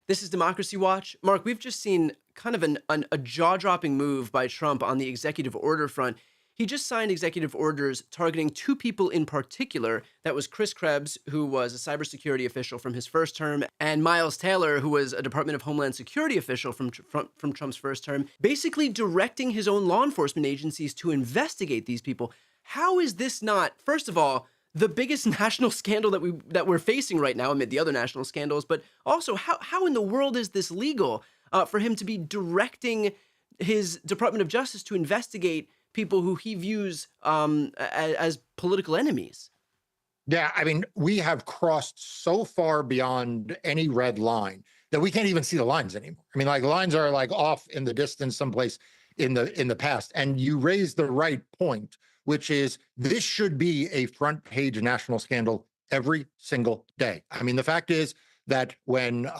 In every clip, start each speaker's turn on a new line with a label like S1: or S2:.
S1: This is Democracy Watch. Mark, we've just seen kind of a jaw-dropping move by Trump on the executive order front. He just signed executive orders targeting two people in particular. That was Chris Krebs, who was a cybersecurity official from his first term, and Miles Taylor, who was a Department of Homeland Security official from Trump's first term, basically directing his own law enforcement agencies to investigate these people. How is this not, first of all, the biggest national scandal that we're facing right now amid the other national scandals, but also how in the world is this legal for him to be directing his Department of Justice to investigate people who he views as political enemies?
S2: Yeah, I mean, we have crossed so far beyond any red line that we can't even see the lines anymore. I mean, like lines are like off in the distance someplace in the past. And you raise the right point, which is this should be a front page national scandal every single day. I mean, the fact is that when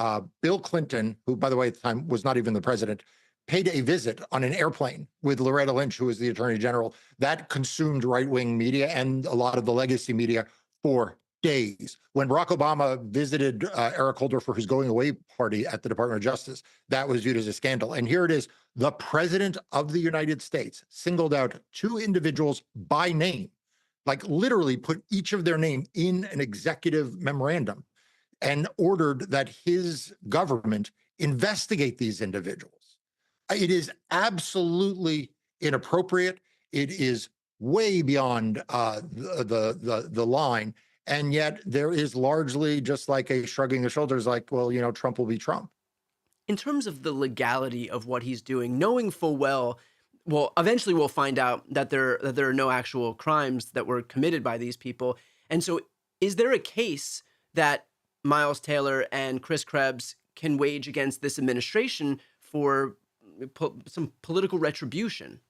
S2: Bill Clinton, who by the way at the time was not even the president, paid a visit on an airplane with Loretta Lynch, who was the attorney general, that consumed right-wing media and a lot of the legacy media for days. When Barack Obama visited Eric Holder for his going away party at the Department of Justice, that was viewed as a scandal. And here it is. The president of the United States singled out two individuals by name, like literally put each of their name in an executive memorandum and ordered that his government investigate these individuals. It is absolutely inappropriate. It is way beyond the line. And yet there is largely just like a shrugging the shoulders, like, well, you know, Trump will be Trump.
S1: In terms of the legality of what he's doing, knowing full well, eventually we'll find out that there are no actual crimes that were committed by these people. And so is there a case that Miles Taylor and Chris Krebs can wage against this administration for some political retribution?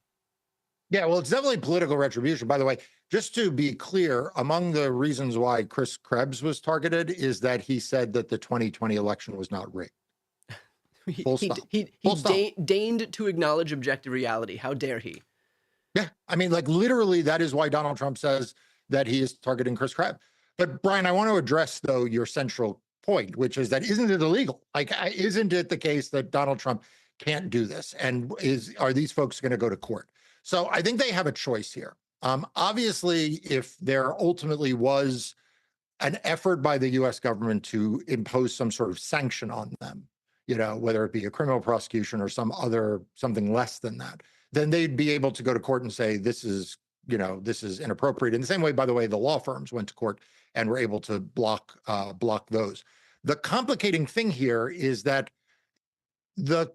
S2: Yeah, well, it's definitely political retribution. By the way, just to be clear, among the reasons why Chris Krebs was targeted is that he said that the 2020 election was not rigged.
S1: He
S2: Full
S1: he
S2: stop.
S1: he, he
S2: Full stop.
S1: deigned to acknowledge objective reality. How dare he?
S2: Yeah, I mean, like literally, that is why Donald Trump says that he is targeting Chris Krebs. But Brian, I want to address though your central point, which is that isn't it illegal? Like, isn't it the case that Donald Trump can't do this? And are these folks going to go to court? So I think they have a choice here. Obviously, if there ultimately was an effort by the U.S. government to impose some sort of sanction on them, you know, whether it be a criminal prosecution or something less than that, then they'd be able to go to court and say, this is, you know, this is inappropriate. In the same way, by the way, the law firms went to court and were able to block those. The complicating thing here is that the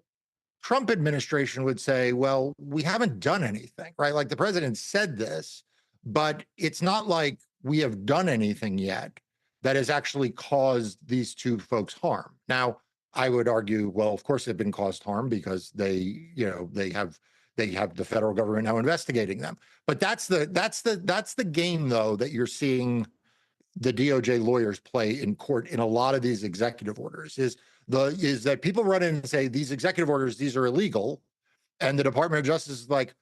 S2: Trump administration would say, well, we haven't done anything, right? Like the president said this, but it's not like we have done anything yet that has actually caused these two folks harm. Now, I would argue, well, of course they've been caused harm because they have the federal government now investigating them. But that's the game though that you're seeing the DOJ lawyers play in court in a lot of these executive orders is that people run in and say these executive orders, these are illegal. And the Department of Justice is like,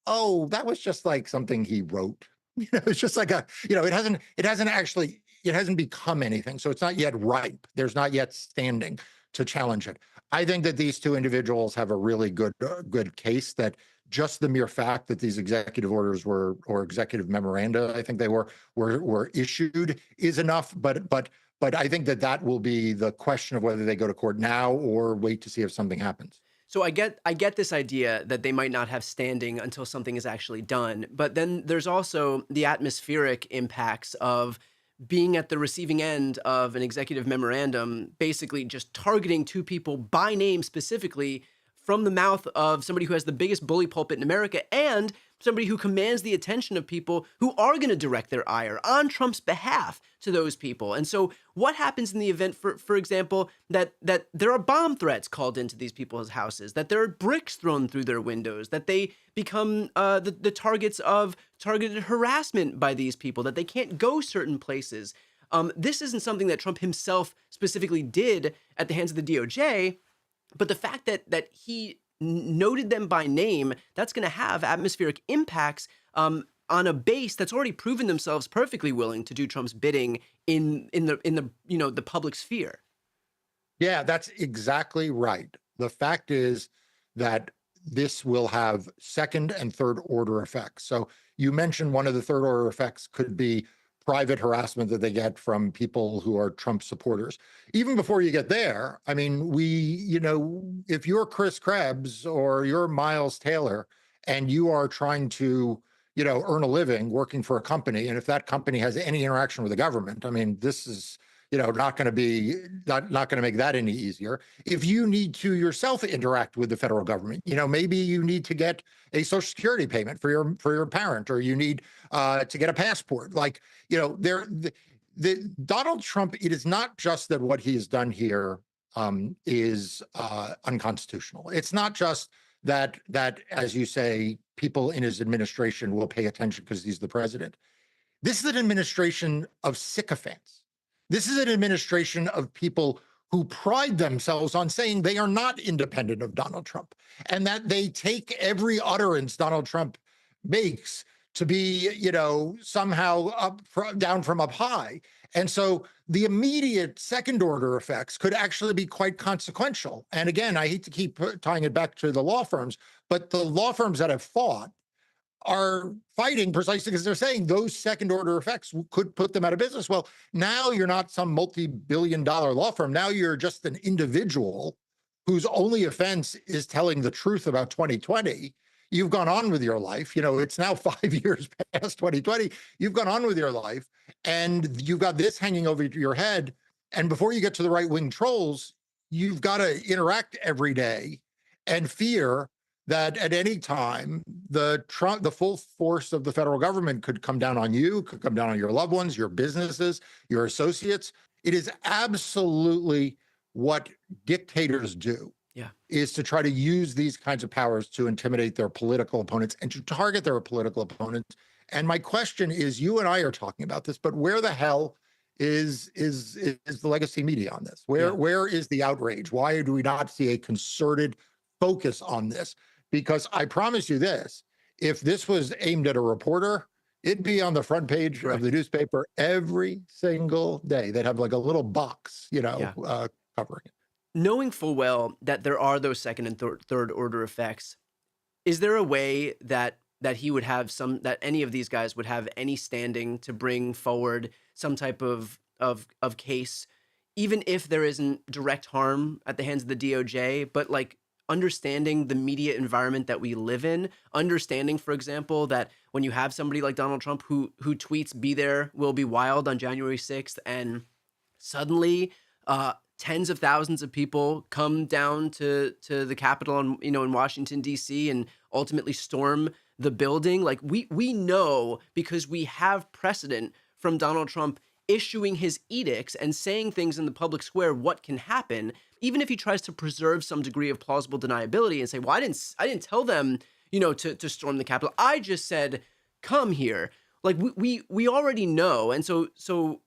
S2: oh, that was just like something he wrote. You know, it's just like it hasn't become anything. So it's not yet ripe. There's not yet standing to challenge it. I think that these two individuals have a really good case that just the mere fact that these executive orders or executive memoranda, I think they were issued is enough. But I think that will be the question of whether they go to court now or wait to see if something happens.
S1: So I get this idea that they might not have standing until something is actually done. But then there's also the atmospheric impacts of being at the receiving end of an executive memorandum, basically just targeting two people by name specifically from the mouth of somebody who has the biggest bully pulpit in America and somebody who commands the attention of people who are going to direct their ire on Trump's behalf to those people. And so what happens in the event, for example, that there are bomb threats called into these people's houses, that there are bricks thrown through their windows, that they become the targets of targeted harassment by these people, that they can't go certain places. This isn't something that Trump himself specifically did at the hands of the DOJ, but the fact that he noted them by name, that's going to have atmospheric impacts on a base that's already proven themselves perfectly willing to do Trump's bidding in the public sphere.
S2: Yeah, that's exactly right. The fact is that this will have second and third order effects. So you mentioned one of the third order effects could be private harassment that they get from people who are Trump supporters. Even before you get there, I mean, if you're Chris Krebs or you're Miles Taylor and you are trying to, earn a living working for a company, and if that company has any interaction with the government, I mean, this is not going to be not going to make that any easier. If you need to yourself interact with the federal government, maybe you need to get a Social Security payment for your parent, or you need to get a passport. Like, the Donald Trump. It is not just that what he has done here is unconstitutional. It's not just that, as you say, people in his administration will pay attention because he's the president. This is an administration of sycophants. This is an administration of people who pride themselves on saying they are not independent of Donald Trump, and that they take every utterance Donald Trump makes to be, somehow down from up high. And so the immediate second order effects could actually be quite consequential. And again, I hate to keep tying it back to the law firms, but the law firms that have fought are fighting precisely because they're saying those second order effects could put them out of business. Well, now you're not some multi-billion-dollar law firm. Now you're just an individual whose only offense is telling the truth about 2020. You've gone on with your life. It's now 5 years past 2020. You've gone on with your life, and you've got this hanging over your head. And before you get to the right-wing trolls, you've got to interact every day and fear that at any time the full force of the federal government could come down on you, could come down on your loved ones, your businesses, your associates. It is absolutely what dictators do,
S1: Yeah.
S2: is to try to use these kinds of powers to intimidate their political opponents and to target their political opponents. And my question is, you and I are talking about this, but where the hell is the legacy media on this?
S1: Yeah.
S2: Where is the outrage? Why do we not see a concerted focus on this? Because I promise you this, if this was aimed at a reporter, it'd be on the front page of the
S1: Correct.
S2: newspaper every single day. They'd have like a little box,
S1: Yeah.
S2: covering it.
S1: Knowing full well that there are those second and third order effects, is there a way that he would have that any of these guys would have any standing to bring forward some type of case, even if there isn't direct harm at the hands of the DOJ, but like understanding the media environment that we live in, understanding, for example, that when you have somebody like Donald Trump who tweets "Be there, will be wild" on January 6th, and suddenly tens of thousands of people come down to the Capitol and in Washington D.C. and ultimately storm the building. Like we know because we have precedent from Donald Trump issuing his edicts and saying things in the public square what can happen, even if he tries to preserve some degree of plausible deniability and say, "Well, I didn't tell them, to storm the Capitol. I just said come here." Like we already know, and so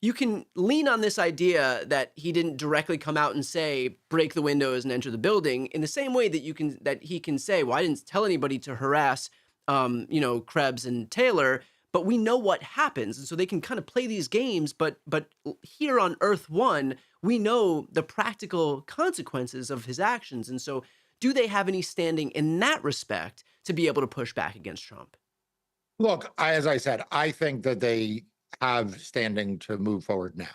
S1: you can lean on this idea that he didn't directly come out and say break the windows and enter the building in the same way that he can say, "Well, I didn't tell anybody to harass Krebs and Taylor," but we know what happens, and so they can kind of play these games, but here on Earth One, we know the practical consequences of his actions. And so do they have any standing in that respect to be able to push back against Trump?
S2: Look, as I said, I think that they have standing to move forward now.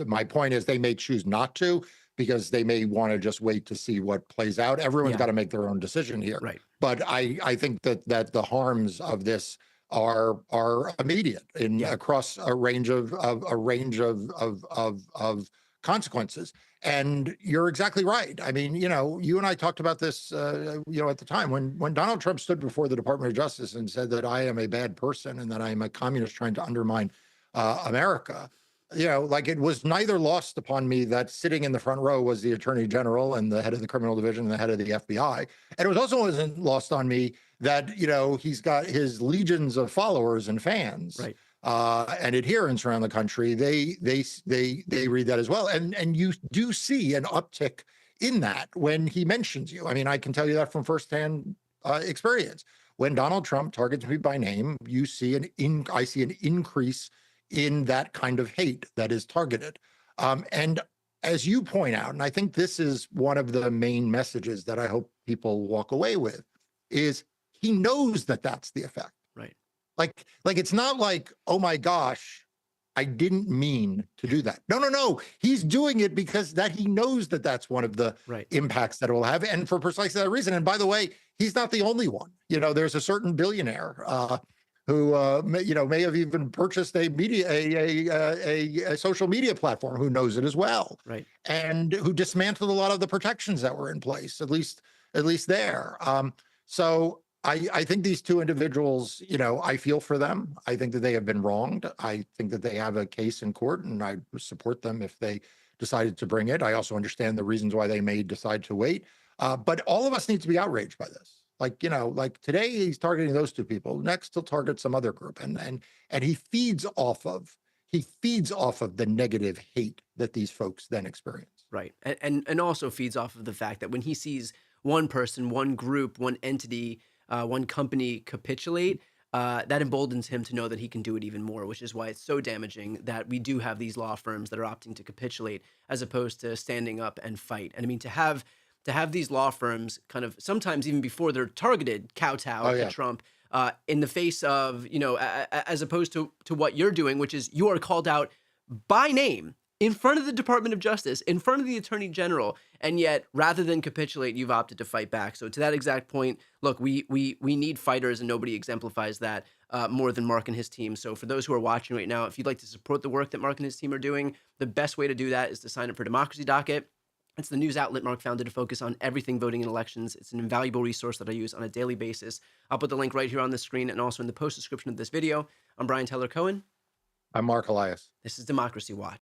S2: My point is they may choose not to because they may want to just wait to see what plays out. Everyone's
S1: Yeah,
S2: got to make their own decision here.
S1: right.
S2: But I think that the harms of this are immediate in
S1: Yeah.
S2: across a range of consequences. And you're exactly right. I mean, you and I talked about this, at the time when Donald Trump stood before the Department of Justice and said that I am a bad person and that I am a communist trying to undermine America. Like it was neither lost upon me that sitting in the front row was the Attorney General and the head of the criminal division and the head of the FBI. And it was also wasn't lost on me that, he's got his legions of followers and fans
S1: Right.
S2: and adherents around the country. They read that as well. And you do see an uptick in that when he mentions you. I mean, I can tell you that from firsthand experience. When Donald Trump targets me by name, I see an increase in that kind of hate that is targeted. And as you point out, and I think this is one of the main messages that I hope people walk away with, is he knows that that's the effect.
S1: Right.
S2: Like it's not like, oh my gosh, I didn't mean to do that. No, no, no. He's doing it because that he knows that that's one of the
S1: Right.
S2: impacts that it will have, and for precisely that reason. And by the way, he's not the only one. There's a certain billionaire who may have even purchased a social media platform who knows it as well,
S1: Right.
S2: and who dismantled a lot of the protections that were in place, at least there. So I think these two individuals, I feel for them. I think that they have been wronged. I think that they have a case in court, and I support them if they decided to bring it. I also understand the reasons why they may decide to wait. But all of us need to be outraged by this. Like today he's targeting those two people. Next he'll target some other group, and he feeds off of the negative hate that these folks then experience.
S1: Right. And also feeds off of the fact that when he sees one person, one group, one entity, one company capitulate, that emboldens him to know that he can do it even more, which is why it's so damaging that we do have these law firms that are opting to capitulate as opposed to standing up and fight. And I mean, to have these law firms kind of sometimes even before they're targeted kowtow
S2: Oh
S1: to
S2: yeah.
S1: Trump in the face of, as opposed to what you're doing, which is you are called out by name in front of the Department of Justice, in front of the Attorney General, and yet rather than capitulate, you've opted to fight back. So to that exact point, look, we need fighters, and nobody exemplifies that more than Mark and his team. So for those who are watching right now, if you'd like to support the work that Mark and his team are doing, the best way to do that is to sign up for Democracy Docket. It's the news outlet Mark founded to focus on everything voting in elections. It's an invaluable resource that I use on a daily basis. I'll put the link right here on the screen and also in the post description of this video. I'm Brian Teller Cohen.
S2: I'm Mark Elias.
S1: This is Democracy Watch.